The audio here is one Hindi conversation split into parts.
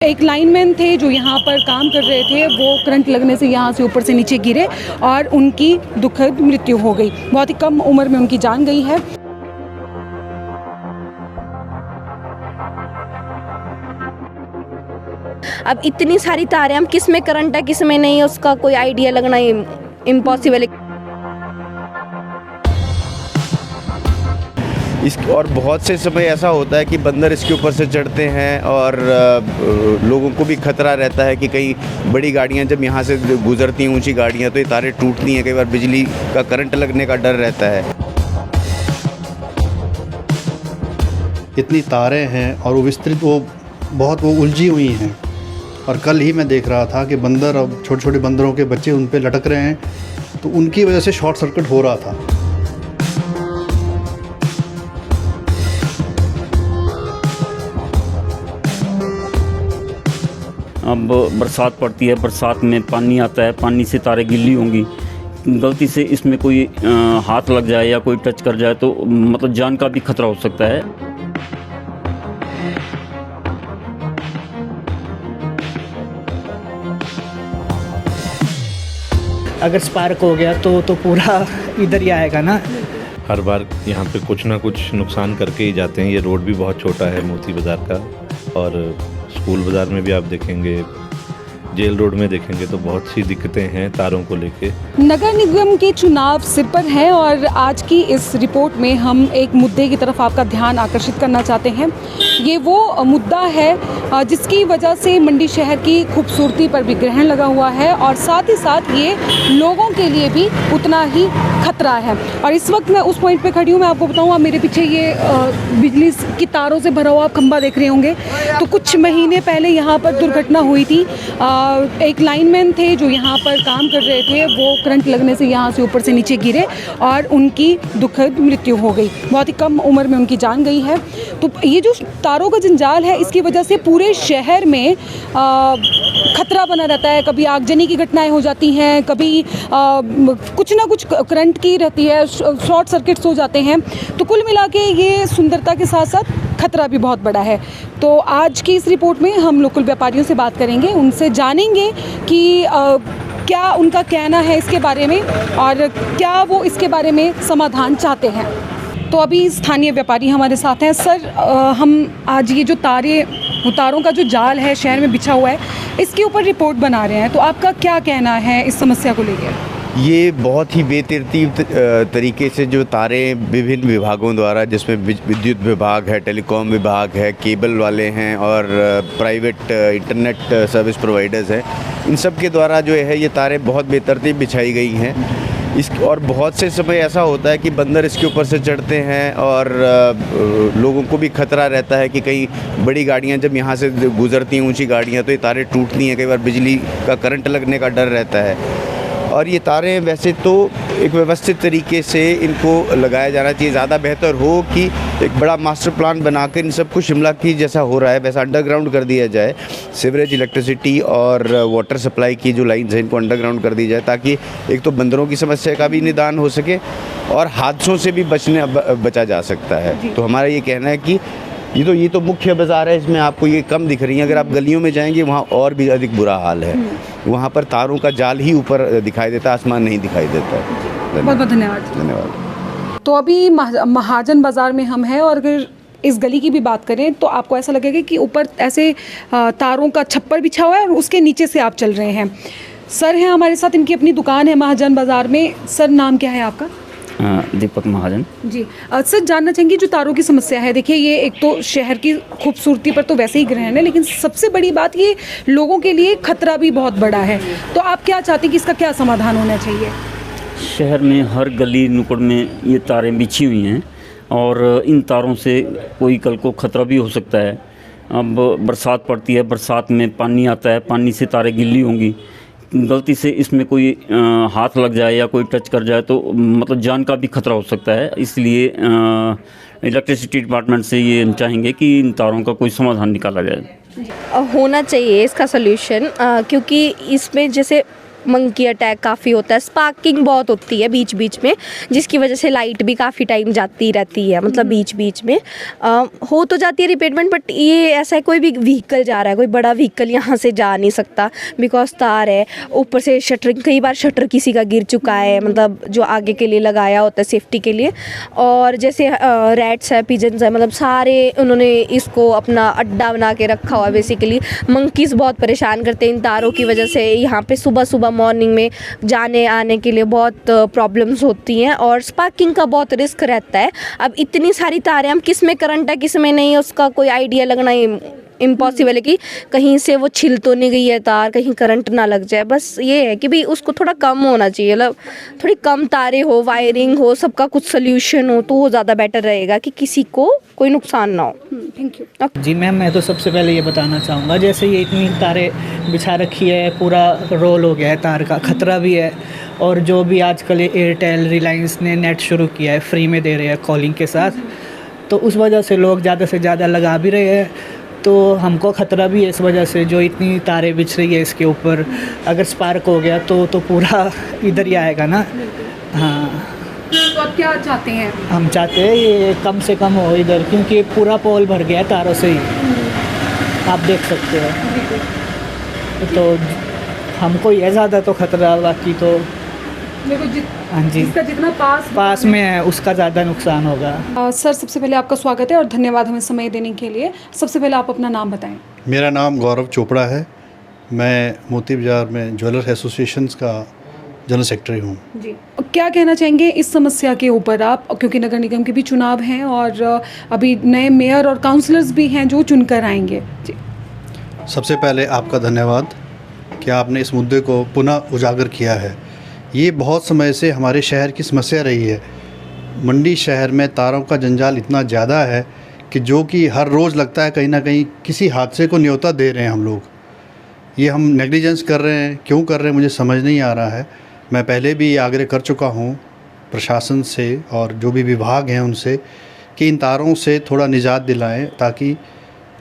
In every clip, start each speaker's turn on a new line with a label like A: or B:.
A: एक लाइनमैन थे जो यहाँ पर काम कर रहे थे, वो करंट लगने से यहाँ से ऊपर से नीचे गिरे और उनकी दुखद मृत्यु हो गई। बहुत ही कम उम्र में उनकी जान गई है।
B: अब इतनी सारी तारें, हम किस में करंट है किस में नहीं, उसका कोई आइडिया लगना इम्पॉसिबल है।
C: और बहुत से समय ऐसा होता है कि बंदर इसके ऊपर से चढ़ते हैं और लोगों को भी खतरा रहता है कि कई बड़ी गाड़ियां जब यहाँ से गुजरती हैं, ऊंची गाड़ियां, तो ये तारें टूटती हैं, कई बार बिजली का करंट लगने का डर रहता है।
D: इतनी तारें हैं और वो विस्तृत, वो उलझी हुई हैं। और कल ही मैं देख रहा था कि बंदर, अब छोटे छोटे बंदरों के बच्चे उन पे लटक रहे हैं, तो उनकी वजह से शॉर्ट सर्किट हो रहा था।
E: अब बरसात पड़ती है, बरसात में पानी आता है, पानी से तारें गिल्ली होंगी, गलती से इसमें कोई हाथ लग जाए या कोई टच कर जाए तो मतलब जान का भी खतरा हो सकता है।
F: अगर स्पार्क हो गया तो पूरा इधर ही आएगा ना।
G: हर बार यहाँ पे कुछ ना कुछ नुकसान करके ही जाते हैं। ये रोड भी बहुत छोटा है मोती बाज़ार का, और स्कूल बाज़ार में भी आप देखेंगे, जेल रोड में देखेंगे तो बहुत सी दिक्कतें हैं तारों को लेके।
A: नगर निगम के चुनाव सिर पर है और आज की इस रिपोर्ट में हम एक मुद्दे की तरफ आपका ध्यान आकर्षित करना चाहते हैं। ये वो मुद्दा है जिसकी वजह से मंडी शहर की खूबसूरती पर भी ग्रहण लगा हुआ है और साथ ही साथ ये लोगों के लिए भी उतना ही खतरा है। और इस वक्त मैं उस पॉइंट पे खड़ी हूँ। मैं आपको बताऊँ, आप मेरे पीछे ये बिजली की तारों से भरा हुआ आप खंबा देख रहे होंगे। तो कुछ महीने पहले यहाँ पर दुर्घटना हुई थी। एक लाइनमैन थे जो यहाँ पर काम कर रहे थे, वो करंट लगने से यहाँ से ऊपर से नीचे गिरे और उनकी दुखद मृत्यु हो गई। बहुत ही कम उम्र में उनकी जान गई है। तो ये जो तारों का जंजाल है, इसकी वजह से पूरे शहर में खतरा बना रहता है। कभी आगजनी की घटनाएं हो जाती हैं, कभी कुछ ना कुछ करंट की रहती है, शॉर्ट सर्किट्स हो जाते हैं। तो कुल मिला के ये सुंदरता के साथ साथ खतरा भी बहुत बड़ा है। तो आज की इस रिपोर्ट में हम लोकल व्यापारियों से बात करेंगे, उनसे जानेंगे कि क्या उनका कहना है इसके बारे में और क्या वो इसके बारे में समाधान चाहते हैं। तो अभी स्थानीय व्यापारी हमारे साथ हैं। सर, हम आज ये जो तारों का जो जाल है शहर में बिछा हुआ है, इसके ऊपर रिपोर्ट बना रहे हैं, तो आपका क्या कहना है इस समस्या को लेकर?
C: ये बहुत ही बेतरतीब तरीके से जो तारें विभिन्न विभागों द्वारा, जिसमें विद्युत विभाग है, टेलीकॉम विभाग है, केबल वाले हैं और प्राइवेट इंटरनेट सर्विस प्रोवाइडर्स हैं, इन सब के द्वारा जो है ये तारें बहुत बेतरतीब बिछाई गई हैं। और बहुत से समय ऐसा होता है कि बंदर इसके ऊपर से चढ़ते हैं और लोगों को भी खतरा रहता है कि कई बड़ी गाड़ियां जब यहाँ से गुजरती हैं, ऊंची गाड़ियां, तो ये तारें टूटती हैं, कई बार बिजली का करंट लगने का डर रहता है। और ये तारें वैसे तो एक व्यवस्थित तरीके से इनको लगाया जाना चाहिए। ज़्यादा बेहतर हो कि एक बड़ा मास्टर प्लान बनाकर इन सबको शिमला की जैसा हो रहा है वैसा अंडरग्राउंड कर दिया जाए। सीवरेज, इलेक्ट्रिसिटी और वाटर सप्लाई की जो लाइन्स हैं, इनको अंडरग्राउंड कर दी जाए, ताकि एक तो बंदरों की समस्या का भी निदान हो सके और हादसों से भी बचा जा सकता है। तो हमारा ये कहना है कि ये तो मुख्य बाज़ार है, इसमें आपको ये कम दिख रही है। अगर आप गलियों में जाएंगे वहाँ और भी अधिक बुरा हाल है। वहाँ पर तारों का जाल ही ऊपर दिखाई देता है, आसमान नहीं दिखाई देता है।
A: बहुत बहुत धन्यवाद। तो अभी महाजन बाज़ार में हम हैं और अगर इस गली की भी बात करें तो आपको ऐसा लगेगा कि ऊपर ऐसे तारों का छप्पर बिछा हुआ है और उसके नीचे से आप चल रहे हैं। सर हैं हमारे साथ, इनकी अपनी दुकान है महाजन बाज़ार में। सर, नाम क्या है आपका?
E: दीपक महाजन
A: जी। सर, जानना चाहेंगे जो तारों की समस्या है, देखिए ये एक तो शहर की खूबसूरती पर तो वैसे ही ग्रहण है, लेकिन सबसे बड़ी बात ये लोगों के लिए खतरा भी बहुत बड़ा है। तो आप क्या चाहते हैं कि इसका क्या समाधान होना चाहिए?
E: शहर में हर गली नुक्कड़ में ये तारें बिछी हुई हैं और इन तारों से कोई कल को ख़तरा भी हो सकता है। अब बरसात पड़ती है, बरसात में पानी आता है, पानी से तारें गिल्ली होंगी, गलती से इसमें कोई हाथ लग जाए या कोई टच कर जाए तो मतलब जान का भी खतरा हो सकता है। इसलिए इलेक्ट्रिसिटी डिपार्टमेंट से ये हम चाहेंगे कि इन तारों का कोई समाधान निकाला जाए।
B: होना चाहिए इसका सल्यूशन, क्योंकि इसमें जैसे मंकी अटैक काफ़ी होता है, स्पार्किंग बहुत होती है बीच बीच में, जिसकी वजह से लाइट भी काफ़ी टाइम जाती रहती है, मतलब बीच बीच में हो तो जाती है रिपेयरमेंट। बट ये ऐसा है, कोई भी व्हीकल जा रहा है, कोई बड़ा व्हीकल यहाँ से जा नहीं सकता बिकॉज तार है, ऊपर से शटरिंग, कई बार शटर किसी का गिर चुका है, मतलब जो आगे के लिए लगाया होता है सेफ्टी के लिए। और जैसे रैट्स है, पिजन्स है, मतलब सारे उन्होंने इसको अपना अड्डा बना के रखा हुआ है बेसिकली। मंकीज़ बहुत परेशान करते हैं इन तारों की वजह से, यहाँ पे सुबह सुबह मॉर्निंग में जाने आने के लिए बहुत प्रॉब्लम्स होती हैं और स्पार्किंग का बहुत रिस्क रहता है। अब इतनी सारी तारें, हम किस में करंट है किस में नहीं, उसका कोई आइडिया लगना इम्पॉसिबल है कि कहीं से वो छिल तो नहीं गई है तार, कहीं करंट ना लग जाए। बस ये है कि भाई उसको थोड़ा कम होना चाहिए, मतलब थोड़ी कम तारें हो, वायरिंग हो, सबका कुछ सोल्यूशन हो तो वो ज़्यादा बेटर रहेगा कि किसी को कोई नुकसान ना हो।
A: Thank you.
F: जी मैम, मैं तो सबसे पहले ये बताना चाहूँगा, जैसे ये इतनी तारें बिछा रखी है, पूरा रोल हो गया है तार का, ख़तरा भी है। और जो भी आजकल एयरटेल, रिलायंस ने नेट शुरू किया है, फ्री में दे रहे हैं कॉलिंग के साथ, तो उस वजह से लोग ज़्यादा से ज़्यादा लगा भी रहे हैं। तो हमको ख़तरा भी है इस वजह से, जो इतनी तारें बिछ रही है इसके ऊपर, अगर स्पार्क हो गया तो पूरा इधर ही आएगा ना। हाँ,
A: तो आप क्या चाहते हैं?
F: हम चाहते हैं ये कम से कम हो इधर, क्योंकि पूरा पोल भर गया है तारों से ही, आप देख सकते हो। तो हमको ये ज़्यादा तो ख़तरा, बाकी तो हाँ जी,
A: इसका जितना
F: पास में है उसका ज़्यादा नुकसान होगा।
A: सर, सबसे पहले आपका स्वागत है और धन्यवाद हमें समय देने के लिए। सबसे पहले आप अपना नाम बताएं।
D: मेरा नाम गौरव चोपड़ा है, मैं मोती बाज़ार में ज्वेलर्स एसोसिएशंस का जनरल सेक्रेटरी हूँ।
A: जी, क्या कहना चाहेंगे इस समस्या के ऊपर आप, क्योंकि नगर निगम के भी चुनाव हैं और अभी नए मेयर और काउंसलर्स भी हैं जो चुनकर आएंगे। जी,
D: सबसे पहले आपका धन्यवाद कि आपने इस मुद्दे को पुनः उजागर किया है। ये बहुत समय से हमारे शहर की समस्या रही है। मंडी शहर में तारों का जंजाल इतना ज़्यादा है कि जो कि हर रोज़ लगता है कहीं ना कहीं किसी हादसे को न्योता दे रहे हैं हम लोग। ये हम नेग्लिजेंस कर रहे हैं, क्यों कर रहे हैं मुझे समझ नहीं आ रहा है। मैं पहले भी आग्रह कर चुका हूँ प्रशासन से और जो भी विभाग हैं उनसे कि इन तारों से थोड़ा निजात दिलाएं, ताकि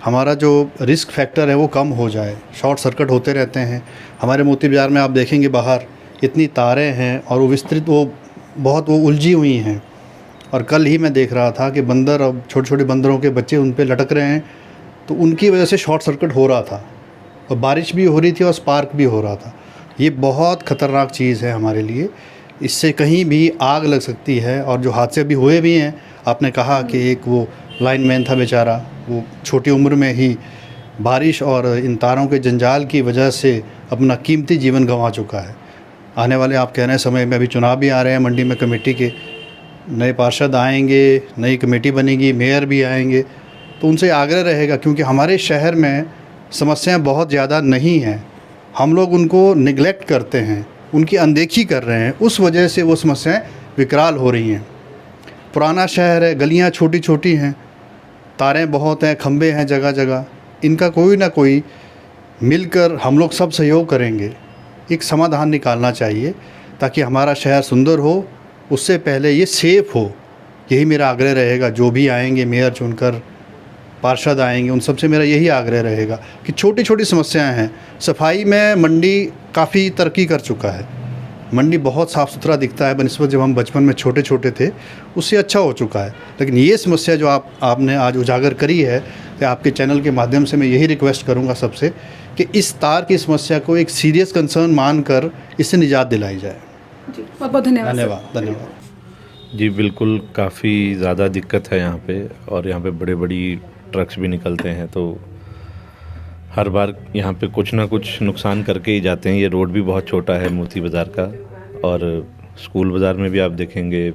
D: हमारा जो रिस्क फैक्टर है वो कम हो जाए। शॉर्ट सर्किट होते रहते हैं हमारे मोती बाज़ार में, आप देखेंगे बाहर इतनी तारें हैं और वो विस्तृत, वो बहुत उलझी हुई हैं। और कल ही मैं देख रहा था कि बंदर, अब छोटे छोटे बंदरों के बच्चे उन पे लटक रहे हैं, तो उनकी वजह से शॉर्ट सर्किट हो रहा था और बारिश भी हो रही थी और स्पार्क भी हो रहा था। ये बहुत ख़तरनाक चीज़ है हमारे लिए, इससे कहीं भी आग लग सकती है। और जो हादसे भी हुए भी हैं, आपने कहा कि एक वो लाइनमैन था बेचारा, वो छोटी उम्र में ही बारिश और इन तारों के जंजाल की वजह से अपना कीमती जीवन गंवा चुका है। आने वाले, आप कह रहे हैं, समय में अभी चुनाव भी आ रहे हैं, मंडी में कमेटी के नए पार्षद आएंगे, नई कमेटी बनेगी, मेयर भी आएंगे, तो उनसे आग्रह रहेगा, क्योंकि हमारे शहर में समस्याएं बहुत ज़्यादा नहीं हैं, हम लोग उनको निगलेक्ट करते हैं, उनकी अनदेखी कर रहे हैं, उस वजह से वो समस्याएं विकराल हो रही हैं। पुराना शहर है, गलियां छोटी छोटी हैं, तारें बहुत हैं, खंबे हैं जगह जगह, इनका कोई ना कोई मिलकर हम लोग सब सहयोग करेंगे, एक समाधान निकालना चाहिए ताकि हमारा शहर सुंदर हो। उससे पहले ये सेफ़ हो, यही मेरा आग्रह रहेगा। जो भी आएंगे, मेयर चुनकर पार्षद आएंगे, उन सबसे मेरा यही आग्रह रहेगा कि छोटी छोटी समस्याएं हैं। सफाई में मंडी काफ़ी तरक्की कर चुका है, मंडी बहुत साफ़ सुथरा दिखता है बनिस्बत जब हम बचपन में छोटे छोटे थे, उससे अच्छा हो चुका है। लेकिन ये समस्या जो आपने आज उजागर करी है, कि आपके चैनल के माध्यम से मैं यही रिक्वेस्ट करूँगा सबसे कि इस तार की समस्या को एक सीरियस कंसर्न मानकर इससे निजात दिलाई जाए।
A: जी, बहुत बहुत धन्यवाद।
D: धन्यवाद।
G: जी बिल्कुल, काफ़ी ज़्यादा दिक्कत है यहाँ पे, और यहाँ पे बड़े बड़ी ट्रक्स भी निकलते हैं, तो हर बार यहाँ पे कुछ ना कुछ नुकसान करके ही जाते हैं। ये रोड भी बहुत छोटा है मोती बाज़ार का, और स्कूल बाज़ार में भी आप देखेंगे,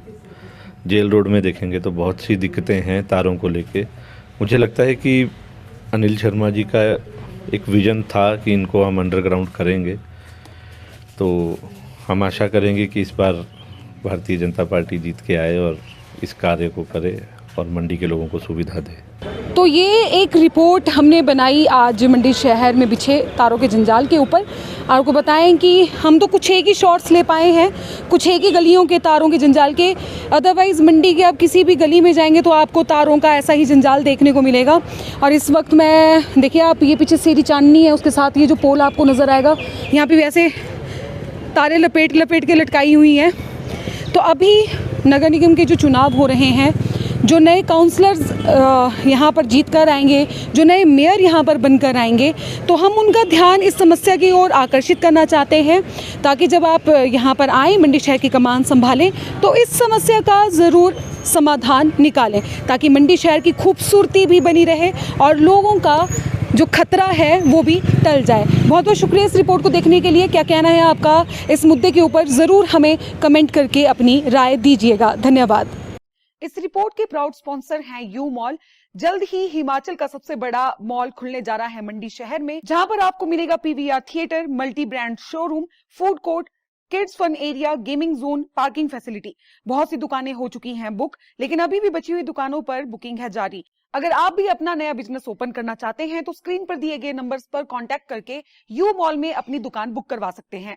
G: जेल रोड में देखेंगे तो बहुत सी दिक्कतें हैं तारों को लेके। मुझे लगता है कि अनिल शर्मा जी का एक विज़न था कि इनको हम अंडरग्राउंड करेंगे, तो हम आशा करेंगे कि इस बार भारतीय जनता पार्टी जीत के आए और इस कार्य को करे और मंडी के लोगों को सुविधा दे।
A: तो ये एक रिपोर्ट हमने बनाई आज मंडी शहर में बिछे तारों के जंजाल के ऊपर। आपको बताएं कि हम तो कुछ एक ही शॉट्स ले पाए हैं, कुछ एक ही गलियों के तारों के जंजाल के। अदरवाइज़ मंडी के आप किसी भी गली में जाएंगे तो आपको तारों का ऐसा ही जंजाल देखने को मिलेगा। और इस वक्त मैं, देखिए आप, ये पीछे सीधी चांदनी है, उसके साथ ये जो पोल आपको नज़र आएगा, यहाँ पे भी ऐसे तारे लपेट लपेट के लटकाई हुई हैं। तो अभी नगर निगम के जो चुनाव हो रहे हैं, जो नए काउंसलर्स यहाँ पर जीत कर आएंगे, जो नए मेयर यहाँ पर बनकर आएंगे, तो हम उनका ध्यान इस समस्या की ओर आकर्षित करना चाहते हैं, ताकि जब आप यहाँ पर आएँ, मंडी शहर की कमान संभालें, तो इस समस्या का ज़रूर समाधान निकालें, ताकि मंडी शहर की खूबसूरती भी बनी रहे और लोगों का जो खतरा है वो भी टल जाए। बहुत बहुत शुक्रिया इस रिपोर्ट को देखने के लिए। क्या कहना है आपका इस मुद्दे के ऊपर, ज़रूर हमें कमेंट करके अपनी राय दीजिएगा। धन्यवाद। इस रिपोर्ट के प्राउड स्पॉन्सर हैं यू मॉल। जल्द ही हिमाचल का सबसे बड़ा मॉल खुलने जा रहा है मंडी शहर में, जहां पर आपको मिलेगा PVR theatre, multi brand showroom, food court, kids fun area, gaming zone, parking facility. बहुत सी दुकानें हो चुकी हैं बुक, लेकिन अभी भी बची हुई दुकानों पर बुकिंग है जारी। अगर आप भी अपना नया बिजनेस ओपन करना चाहते हैं तो स्क्रीन पर दिए गए नंबर्स पर कांटेक्ट करके यू मॉल में अपनी दुकान बुक करवा सकते हैं।